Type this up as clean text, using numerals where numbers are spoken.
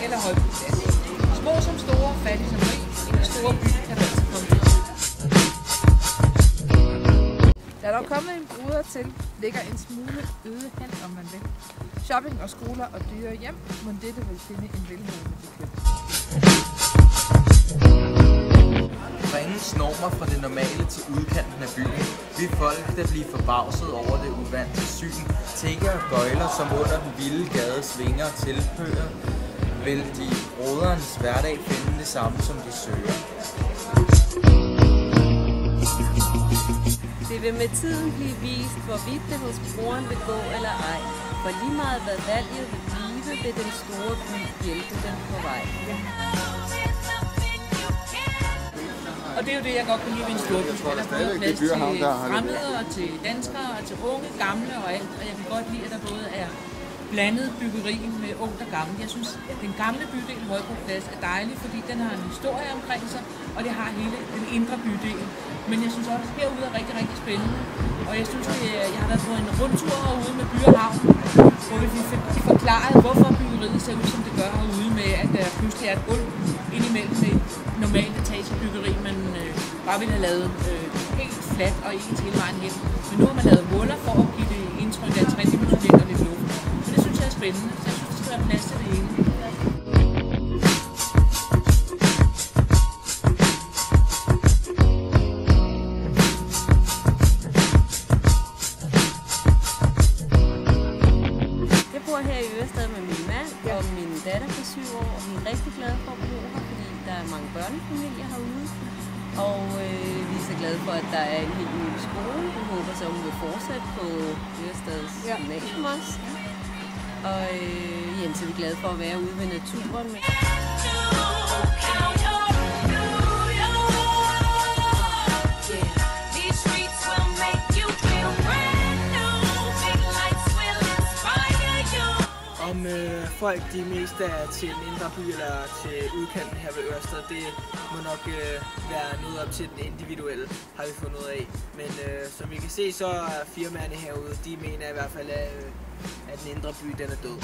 eller Højbro-plads. Små som store, fattige som rig, i den store by kan du altså komme til. Der er dog kommet en bruder til, ligger en smule øde hen, om man vil. Shopping og skoler og dyre hjem, må dette vil finde en velhavende bekøb. Ringens normer fra det normale til udkanten af byen vil folk, der bliver forbavset over det uvante syn, tigger og gøjler, som under den vilde gade svinger og tilhører, vil de broderens hverdag finde det samme, som de søger. Det vil med tiden blive vist, hvorvidt det hos broren vil gå eller ej. For lige meget hvad valget vil blive, vil den store by hjælpe dem på vej. Og det er jo det, jeg godt kan lide ved en storby. Der er både plads til fremmede og til danskere og til unge, gamle og alt. Og jeg kan godt lide, at der både er blandet byggeri med ungt og gammelt. Jeg synes, at den gamle bydel Højbro Plads er dejlig, fordi den har en historie omkring sig, og det har hele den indre bydel. Men jeg synes også, at herude er rigtig, rigtig spændende. Og jeg synes, at jeg har været på en rundtur herude med By og Havn, hvor vi fik forklaret, hvorfor byggeriet ser ud, som det gør herude, med at der pludselig er et gulv indimellem med normalt etagebyggeri, man bare ville have lavet helt fladt og ens hele vejen hen. Men nu har man lavet huller for at give det indtryk af tredimensionelt og lidt luft. Så det synes jeg er spændende, så jeg synes, der skal være plads til det hele. Jeg bor her i Ørestad med min mand og min datter på 7 år, og vi er rigtig glade for at bo her, fordi der er mange børnefamilier herude. Og vi er så glade for, at der er en helt ny skole. Vi håber så, at hun vil fortsætte på Ørestads gymnasium også. Og så er vi glade for at være ude ved naturen. Om folk de mest er til den indre by eller til udkanten her ved Ørestad, det må nok være noget op til den individuelle, har vi fundet ud af. Men som vi kan se, så er firmaerne herude, de mener i hvert fald, at den indre by den er død.